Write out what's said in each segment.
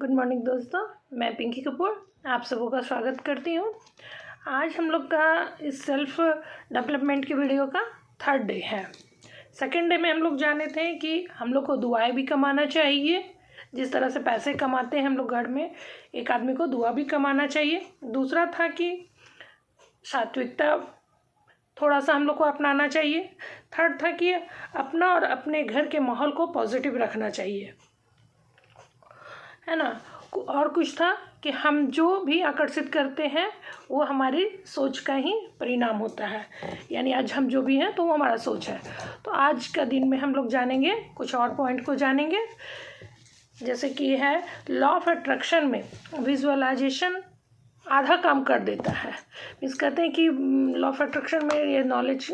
Good morning दोस्तों, मैं पिंकी कपूर आप सबों का स्वागत करती हूँ। आज हम लोग का इस सेल्फ डेवलपमेंट की वीडियो का थर्ड डे है। सेकंड डे में हम लोग जाने थे कि हम लोग को दुआएं भी कमाना चाहिए। जिस तरह से पैसे कमाते हैं हम लोग घर में, एक आदमी को दुआ भी कमाना चाहिए। दूसरा था कि सात्विकता थोड़ा सा हम लोग को अपनाना चाहिए। थर्ड था कि अपना और अपने घर के माहौल को पॉजिटिव रखना चाहिए, है ना। और कुछ था कि हम जो भी आकर्षित करते हैं वो हमारी सोच का ही परिणाम होता है, यानी आज हम जो भी हैं तो वो हमारा सोच है। तो आज का दिन में हम लोग जानेंगे, कुछ और पॉइंट को जानेंगे, जैसे कि है लॉ ऑफ अट्रैक्शन में विजुअलाइजेशन आधा काम कर देता है। मीन्स कहते हैं कि लॉ ऑफ अट्रैक्शन में ये नॉलेज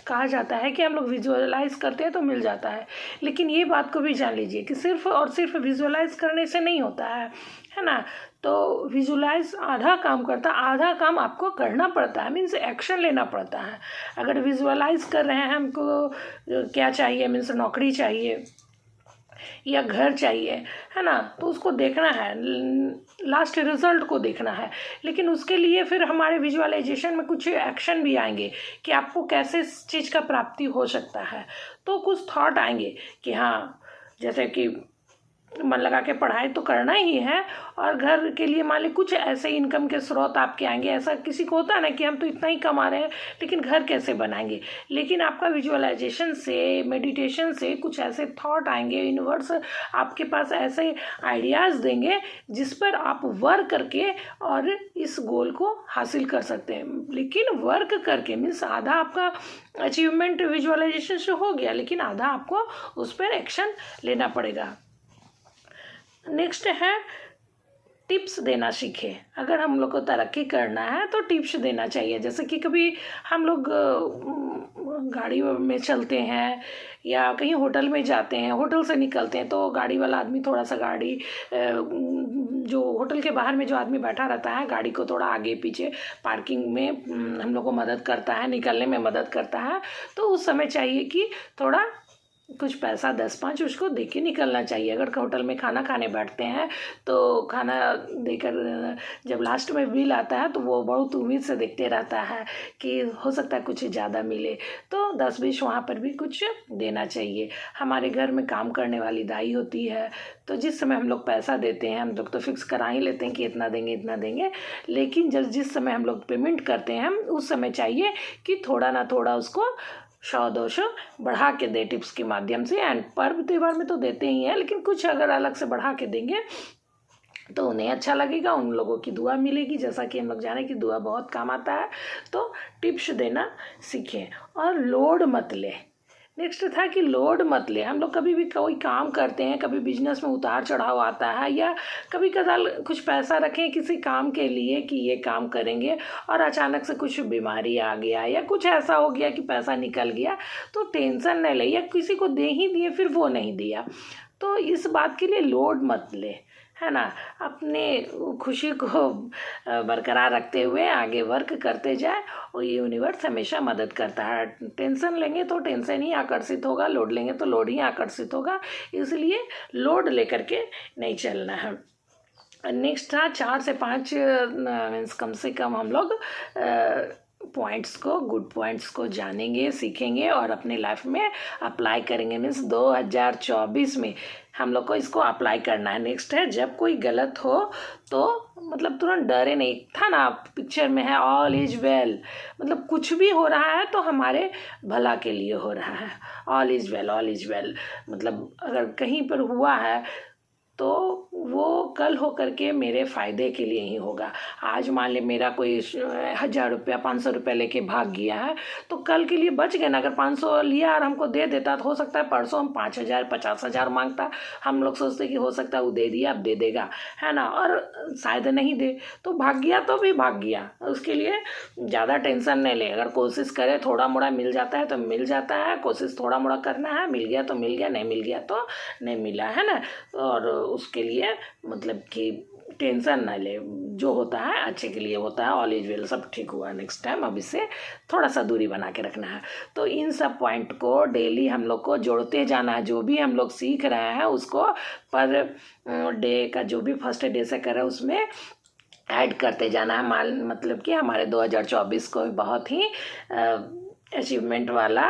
कहा जाता है कि हम लोग विजुअलाइज करते हैं तो मिल जाता है, लेकिन ये बात को भी जान लीजिए कि सिर्फ और सिर्फ विजुअलाइज करने से नहीं होता है ना। तो विजुअलाइज आधा काम करता है, आधा काम आपको करना पड़ता है, मीन्स एक्शन लेना पड़ता है। अगर विजुअलाइज कर रहे हैं हमको क्या चाहिए, मीन्स नौकरी चाहिए या घर चाहिए, है ना, तो उसको देखना है, लास्ट रिजल्ट को देखना है। लेकिन उसके लिए फिर हमारे विजुअलाइजेशन में कुछ एक्शन भी आएंगे कि आपको कैसे इस चीज़ का प्राप्ति हो सकता है। तो कुछ थॉट आएंगे कि हाँ, जैसे कि मन लगा के पढ़ाई तो करना ही है, और घर के लिए मान ली कुछ ऐसे इनकम के स्रोत आपके आएंगे। ऐसा किसी को होता है ना कि हम तो इतना ही कमा रहे हैं लेकिन घर कैसे बनाएंगे। लेकिन आपका विजुअलाइजेशन से, मेडिटेशन से कुछ ऐसे थॉट आएंगे, यूनिवर्स आपके पास ऐसे आइडियाज़ देंगे जिस पर आप वर्क करके और इस गोल को हासिल कर सकते हैं। लेकिन वर्क करके मीन्स आधा आपका अचीवमेंट विजुअलाइजेशन से हो गया, लेकिन आधा आपको उस पर एक्शन लेना पड़ेगा। नेक्स्ट है टिप्स देना सीखे। अगर हम लोग को तरक्की करना है तो टिप्स देना चाहिए। जैसे कि कभी हम लोग गाड़ी में चलते हैं या कहीं होटल में जाते हैं, होटल से निकलते हैं तो गाड़ी वाला आदमी थोड़ा सा गाड़ी, जो होटल के बाहर में जो आदमी बैठा रहता है, गाड़ी को थोड़ा आगे पीछे पार्किंग में हम लोग को मदद करता है, निकलने में मदद करता है। तो उस समय चाहिए कि थोड़ा कुछ पैसा 10-5 उसको दे के निकलना चाहिए। अगर होटल में खाना खाने बैठते हैं तो खाना देकर जब लास्ट में बिल आता है तो वो बहुत उम्मीद से देखते रहता है कि हो सकता है कुछ ज़्यादा मिले, तो 10-20 वहाँ पर भी कुछ देना चाहिए। हमारे घर में काम करने वाली दाई होती है, तो जिस समय हम लोग पैसा देते हैं, हम लोग तो फिक्स करा ही लेते हैं कि इतना देंगे इतना देंगे, लेकिन जिस समय हम लोग पेमेंट करते हैं उस समय चाहिए कि थोड़ा ना थोड़ा उसको 100-200 बढ़ा के दे टिप्स के माध्यम से। एंड पर्व त्यौहार में तो देते ही हैं, लेकिन कुछ अगर अलग से बढ़ा के देंगे तो उन्हें अच्छा लगेगा, उन लोगों की दुआ मिलेगी। जैसा कि हम लोग जाने कि दुआ बहुत काम आता है, तो टिप्स देना सीखें और लोड मत ले। नेक्स्ट था कि लोड मत ले। हम लोग कभी भी कोई काम करते हैं, कभी बिजनेस में उतार चढ़ाव आता है, या कभी कदाल कुछ पैसा रखें किसी काम के लिए कि ये काम करेंगे, और अचानक से कुछ बीमारी आ गया या कुछ ऐसा हो गया कि पैसा निकल गया, तो टेंशन नहीं ले, या किसी को दे ही दिए फिर वो नहीं दिया, तो इस बात के लिए लोड मत ले, है ना। अपने खुशी को बरकरार रखते हुए आगे वर्क करते जाए, और ये यूनिवर्स हमेशा मदद करता है। टेंशन लेंगे तो टेंशन ही आकर्षित होगा, लोड लेंगे तो लोड ही आकर्षित होगा, इसलिए लोड लेकर के नहीं चलना है। नेक्स्ट था 4 से 5 मीन्स कम से कम हम लोग पॉइंट्स को, गुड पॉइंट्स को जानेंगे, सीखेंगे और अपने लाइफ में अप्लाई करेंगे। मीन्स 2024 में हम लोग को इसको अप्लाई करना है। नेक्स्ट है जब कोई गलत हो तो मतलब तुरंत डरे नहीं। था ना पिक्चर में है ऑल इज वेल, मतलब कुछ भी हो रहा है तो हमारे भला के लिए हो रहा है। All is well, all is well, मतलब अगर कहीं पर हुआ है तो वो कल हो करके मेरे फ़ायदे के लिए ही होगा। आज मान ले मेरा कोई 1000 रुपया 500 रुपया लेके भाग गया है, तो कल के लिए बच गए ना। अगर 500 लिया और हमको दे देता तो हो सकता है परसों हम 5000 50,000 मांगता। हम लोग सोचते कि हो सकता है वो दे दिया, अब दे देगा, है ना, और शायद नहीं दे, तो भाग गया तो भी भाग गया। उसके लिए ज़्यादा टेंशन नहीं ले। अगर कोशिश करे, थोड़ा मोड़ा मिल जाता है तो मिल जाता है, कोशिश थोड़ा मोड़ा करना है, मिल गया तो मिल गया, नहीं मिल गया तो नहीं मिला, है ना। और उसके लिए मतलब कि टेंशन ना ले, जो होता है अच्छे के लिए होता है, ऑल इज वेल, सब ठीक हुआ, नेक्स्ट टाइम अब इससे थोड़ा सा दूरी बना के रखना है। तो इन सब पॉइंट को डेली हम लोग को जोड़ते जाना है। जो भी हम लोग सीख रहे हैं उसको पर डे का जो भी फर्स्ट डे से करे उसमें ऐड करते जाना है। मतलब कि हमारे 2024 को बहुत ही अचीवमेंट वाला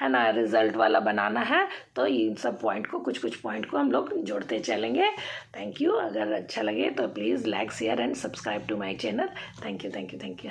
है ना, रिजल्ट वाला बनाना है। तो इन सब पॉइंट को, कुछ कुछ पॉइंट को हम लोग जोड़ते चलेंगे। Thank you. अगर अच्छा लगे तो please like, share and subscribe to my channel. Thank you, thank you, thank you.